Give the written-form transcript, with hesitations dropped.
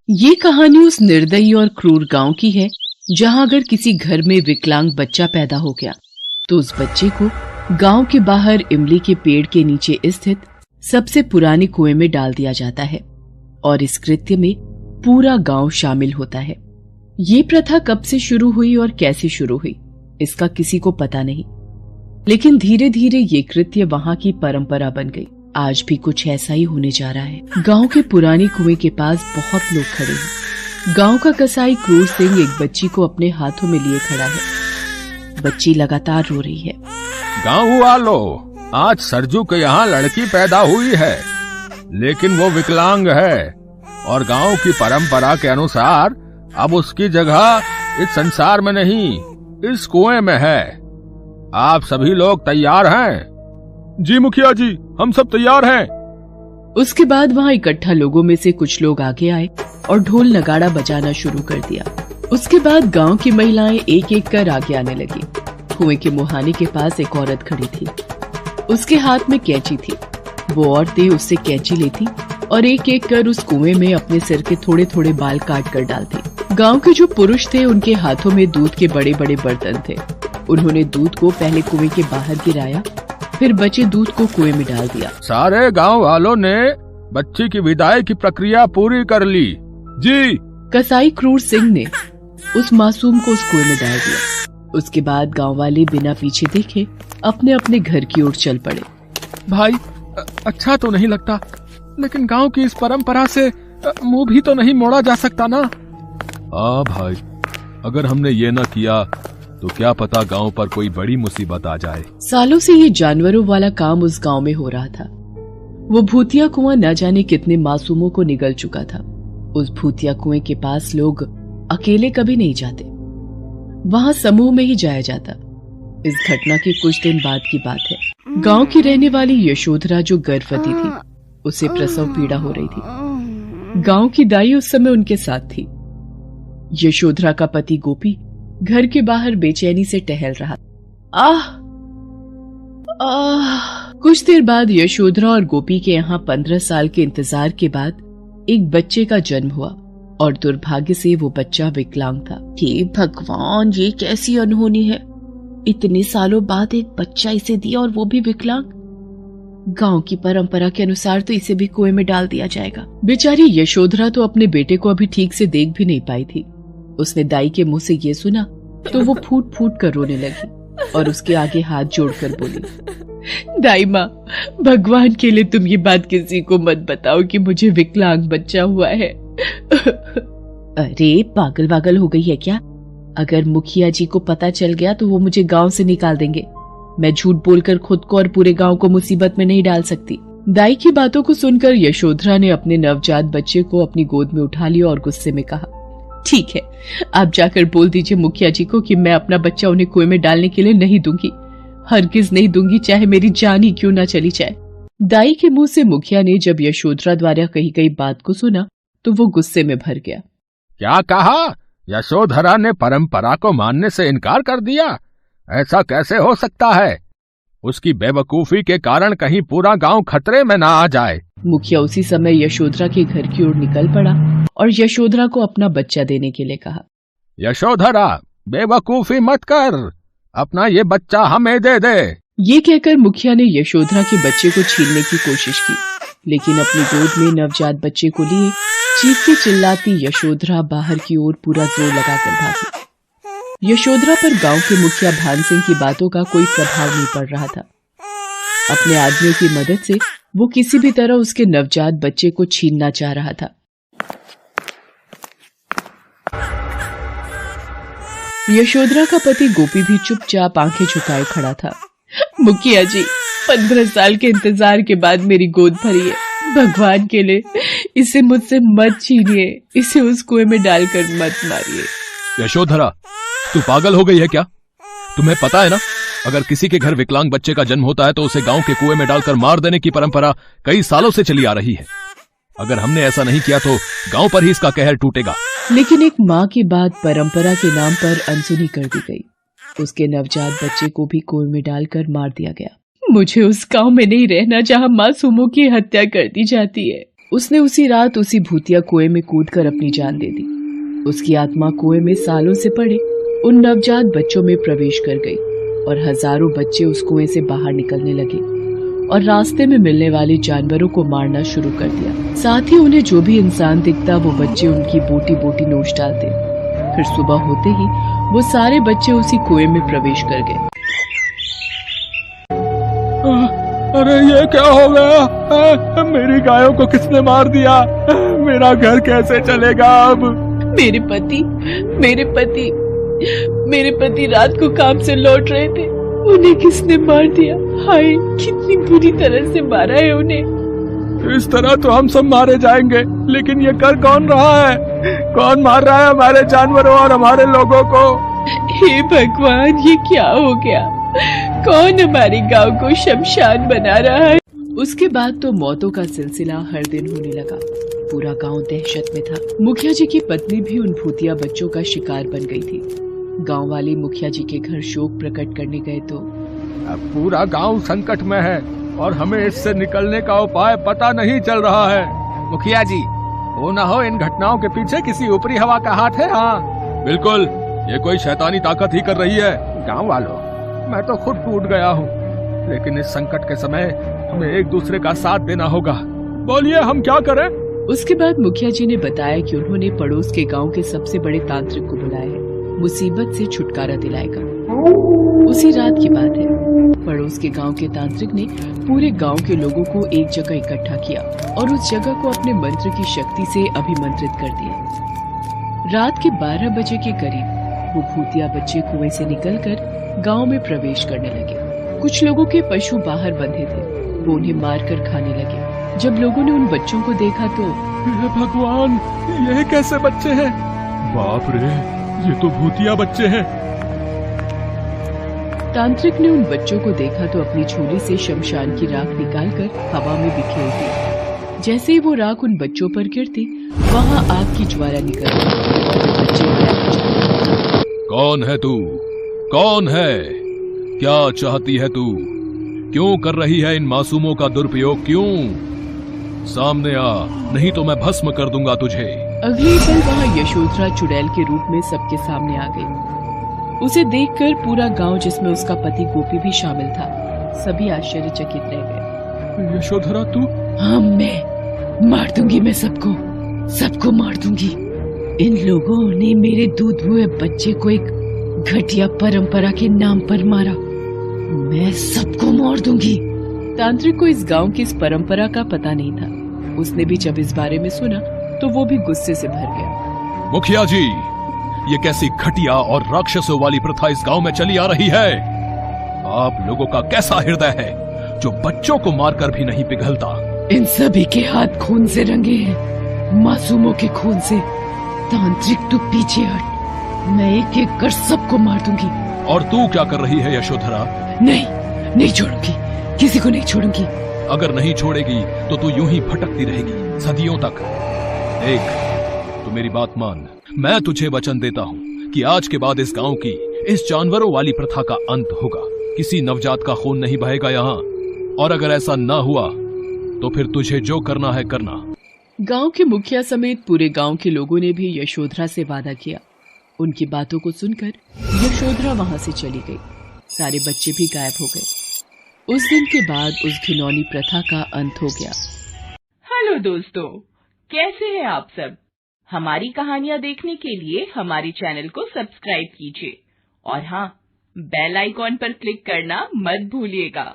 ये कहानी उस निर्दयी और क्रूर गांव की है जहां अगर किसी घर में विकलांग बच्चा पैदा हो गया तो उस बच्चे को गांव के बाहर इमली के पेड़ के नीचे स्थित सबसे पुराने कुएं में डाल दिया जाता है और इस कृत्य में पूरा गांव शामिल होता है। ये प्रथा कब से शुरू हुई और कैसे शुरू हुई इसका किसी को पता नहीं, लेकिन धीरे धीरे ये कृत्य वहां की परंपरा बन गई। आज भी कुछ ऐसा ही होने जा रहा है। गांव के पुराने कुएं के पास बहुत लोग खड़े हैं। गांव का कसाई क्रूर सिंह एक बच्ची को अपने हाथों में लिए खड़ा है। बच्ची लगातार रो रही है। गांव वालों, आज सरजू के यहाँ लड़की पैदा हुई है, लेकिन वो विकलांग है और गांव की परंपरा के अनुसार अब उसकी जगह इस संसार में नहीं, इस कुएं में है। आप सभी लोग तैयार हैं? जी मुखिया जी, हम सब तैयार हैं। उसके बाद वहाँ इकट्ठा लोगों में से कुछ लोग आगे आए और ढोल नगाड़ा बजाना शुरू कर दिया। उसके बाद गांव की महिलाएं एक एक कर आगे आने लगी। कुएं के मुहाने के पास एक औरत खड़ी थी। उसके हाथ में कैंची थी। वो औरतें उससे कैंची लेती और एक एक कर उस कुएं में अपने सिर के थोड़े थोड़े बाल काट कर डालती। गांव के जो पुरुष थे उनके हाथों में दूध के बड़े बड़े बर्तन थे। उन्होंने दूध को पहले कुएं के बाहर गिराया, फिर बचे दूध को कुएं में डाल दिया। सारे गांव वालों ने बच्ची की विदाई की प्रक्रिया पूरी कर ली। जी। कसाई क्रूर सिंह ने उस मासूम को उस कुएं में डाल दिया। उसके बाद गांव वाले बिना पीछे देखे अपने अपने घर की ओर चल पड़े। भाई, अच्छा तो नहीं लगता, लेकिन गांव की इस परंपरा से मुंह भी तो नहीं मोड़ा जा सकता ना। हाँ भाई, अगर हमने ये न किया तो क्या पता गांव पर कोई बड़ी मुसीबत आ जाए। सालों से ये जानवरों वाला काम उस गांव में हो रहा था। वो भूतिया कुआं न जाने कितने मासूमों को निगल चुका था। उस भूतिया कुएं के पास लोग अकेले कभी नहीं जाते, वहां समूह में ही जाया जाता। इस घटना के कुछ दिन बाद की बात है। गांव की रहने वाली यशोधरा जो गर्भवती थी, उसे प्रसव पीड़ा हो रही थी। गांव की दाई उस समय उनके साथ थी। यशोधरा का पति गोपी घर के बाहर बेचैनी से टहल रहा। कुछ देर बाद यशोधरा और गोपी के यहाँ 15 साल के इंतजार के बाद एक बच्चे का जन्म हुआ और दुर्भाग्य से वो बच्चा विकलांग था। हे भगवान, ये कैसी अनहोनी है। इतने सालों बाद एक बच्चा इसे दिया और वो भी विकलांग। गांव की परंपरा के अनुसार तो इसे भी कुएं में डाल दिया जाएगा। बेचारी यशोधरा तो अपने बेटे को अभी ठीक से देख भी नहीं पाई थी। उसने दाई के मुंह से ये सुना तो वो फूट फूट कर रोने लगी और उसके आगे हाथ जोड़कर बोली, दाई माँ, भगवान के लिए तुम ये बात किसी को मत बताओ कि मुझे विकलांग बच्चा हुआ है। अरे पागल वागल हो गई है क्या? अगर मुखिया जी को पता चल गया तो वो मुझे गांव से निकाल देंगे। मैं झूठ बोलकर खुद को और पूरे गांव को मुसीबत में नहीं डाल सकती। दाई की बातों को सुनकर यशोधरा ने अपने नवजात बच्चे को अपनी गोद में उठा लिया और गुस्से में कहा, ठीक है, आप जाकर बोल दीजिए मुखिया जी को कि मैं अपना बच्चा उन्हें कुएं में डालने के लिए नहीं दूंगी। हरगिज नहीं दूंगी, चाहे मेरी जान ही क्यों ना चली जाए। दाई के मुंह से मुखिया ने जब यशोधरा द्वारा कही गई बात को सुना तो वो गुस्से में भर गया। क्या कहा? यशोधरा ने परंपरा को मानने से इनकार कर दिया? ऐसा कैसे हो सकता है? उसकी बेवकूफी के कारण कहीं पूरा गांव खतरे में ना आ जाए। मुखिया उसी समय यशोधरा के घर की ओर निकल पड़ा और यशोधरा को अपना बच्चा देने के लिए कहा। यशोधरा, बेवकूफी मत कर, अपना ये बच्चा हमें दे दे। ये कहकर मुखिया ने यशोधरा के बच्चे को छीनने की कोशिश की, लेकिन अपनी गोद में नवजात बच्चे को लिए चीखती चिल्लाती यशोधरा बाहर की ओर पूरा जोर लगाकर भागी। यशोधरा पर गांव के मुखिया भान सिंह की बातों का कोई प्रभाव नहीं पड़ रहा था। अपने आदमियों की मदद से वो किसी भी तरह उसके नवजात बच्चे को छीनना चाह रहा था। यशोधरा का पति गोपी भी चुपचाप आंखें झुकाए खड़ा था। मुखिया जी, 15 साल के इंतजार के बाद मेरी गोद भरी है। भगवान के लिए इसे मुझसे मत छीनिए, इसे उस कुएं में डालकर मत मारिए। यशोधरा, तू पागल हो गई है क्या? तुम्हें पता है ना, अगर किसी के घर विकलांग बच्चे का जन्म होता है तो उसे गांव के कुएं में डालकर मार देने की परंपरा कई सालों से चली आ रही है। अगर हमने ऐसा नहीं किया तो गांव पर ही इसका कहर टूटेगा। लेकिन एक माँ की बात परंपरा के नाम पर अनसुनी कर दी गई। उसके नवजात बच्चे को भी कुएं में डालकर मार दिया गया। मुझे उस गांव में नहीं रहना जहां मासूमों की हत्या कर दी जाती है। उसने उसी रात उसी भूतिया कुएं में कूदकर अपनी जान दे दी। उसकी आत्मा कुएं में सालों से पड़े उन नवजात बच्चों में प्रवेश कर गई और हजारों बच्चे उस कुएं से बाहर निकलने लगे और रास्ते में मिलने वाले जानवरों को मारना शुरू कर दिया। साथ ही उन्हें जो भी इंसान दिखता वो बच्चे उनकी बोटी बोटी नोच डालते। फिर सुबह होते ही वो सारे बच्चे उसी कुएं में प्रवेश कर गए। अरे ये क्या हो गया? मेरी गायों को किसने मार दिया? मेरा घर कैसे चलेगा अब? मेरे पति रात को काम से लौट रहे थे, उन्हें किसने मार दिया? हाय, कितनी बुरी तरह से मारा है उन्हें। इस तरह तो हम सब मारे जाएंगे, लेकिन ये कर कौन रहा है? कौन मार रहा है हमारे जानवरों और हमारे लोगों को? हे भगवान, ये क्या हो गया? कौन हमारे गांव को शमशान बना रहा है? उसके बाद तो मौतों का सिलसिला हर दिन होने लगा। पूरा गांव दहशत में था। मुखिया जी की पत्नी भी उन भूतिया बच्चों का शिकार बन गई थी। गांव वाले मुखिया जी के घर शोक प्रकट करने गए तो अब पूरा गांव संकट में है और हमें इससे निकलने का उपाय पता नहीं चल रहा है। मुखिया जी, वो ना हो इन घटनाओं के पीछे किसी ऊपरी हवा का हाथ है? हाँ बिल्कुल, ये कोई शैतानी ताकत ही कर रही है। गांव वालों, मैं तो खुद टूट गया हूँ, लेकिन इस संकट के समय हमें एक दूसरे का साथ देना होगा। बोलिए, हम क्या करें? उसके बाद मुखिया जी ने बताया कि उन्होंने पड़ोस के गांव के सबसे बड़े तांत्रिक को बुलाया है, मुसीबत से छुटकारा दिलाएगा। उसी रात की बात है, पड़ोस के गांव के तांत्रिक ने पूरे गांव के लोगों को एक जगह इकट्ठा किया और उस जगह को अपने मंत्र की शक्ति से अभिमंत्रित कर दिया। रात के 12 बजे के करीब वो भूतिया बच्चे कुएं से निकलकर गांव में प्रवेश करने लगे। कुछ लोगों के पशु बाहर बंधे थे, वो उन्हें मारकर खाने लगे। जब लोगों ने उन बच्चों को देखा तो हे भगवान, ये कैसे बच्चे हैं? बाप रे, ये तो भूतिया बच्चे हैं। तांत्रिक ने उन बच्चों को देखा तो अपनी झोली से शमशान की राख निकालकर हवा में बिखेर दी। जैसे ही वो राख उन बच्चों पर गिरती, वहाँ आग की ज्वाला निकलती और वो बच्चे गायब हो जाते। कौन है तू? कौन है? क्या चाहती है तू? क्यों कर रही है इन मासूमों का दुरुपयोग? क्यों? सामने आ, नहीं तो मैं भस्म कर दूंगा तुझे। अगले पल वहाँ यशोधरा चुड़ैल के रूप में सबके सामने आ गई। उसे देखकर पूरा गांव, जिसमें उसका पति गोपी भी शामिल था, सभी आश्चर्यचकित रह गए। यशोधरा तू? हाँ, मैं मार दूंगी, मैं सबको मार दूंगी। इन लोगों ने मेरे दूध हुए बच्चे को एक घटिया परंपरा के नाम पर मारा, मैं सबको मार दूंगी। तांत्रिक को इस गांव की इस परंपरा का पता नहीं था। उसने भी जब इस बारे में सुना तो वो भी गुस्से से भर गया। मुखिया जी, ये कैसी घटिया और राक्षसों वाली प्रथा इस गांव में चली आ रही है? आप लोगों का कैसा हृदय है जो बच्चों को मारकर भी नहीं पिघलता? इन सभी के हाथ खून से रंगे हैं, मासूमों के खून से। तांत्रिक तू पीछे हट, मैं एक एक कर सबको मार दूंगी। और तू क्या कर रही है यशोधरा? नहीं छोड़ूंगी, किसी को नहीं छोड़ूंगी। अगर नहीं छोड़ेगी तो तू यूं ही भटकती रहेगी सदियों तक। देख, तू मेरी बात मान। मैं तुझे वचन देता हूँ कि आज के बाद इस गांव की इस जानवरों वाली प्रथा का अंत होगा। किसी नवजात का खून नहीं बहेगा यहाँ, और अगर ऐसा न हुआ तो फिर तुझे जो करना है करना। गांव के मुखिया समेत पूरे गांव के लोगों ने भी यशोधरा से वादा किया। उनकी बातों को सुनकर यशोधरा वहां से चली गई। सारे बच्चे भी गायब हो गए। उस दिन के बाद उस घिनौनी प्रथा का अंत हो गया। हेलो दोस्तों, कैसे हैं आप सब? हमारी कहानियां देखने के लिए हमारे चैनल को सब्सक्राइब कीजिए और हाँ, बेल आइकॉन पर क्लिक करना मत भूलिएगा।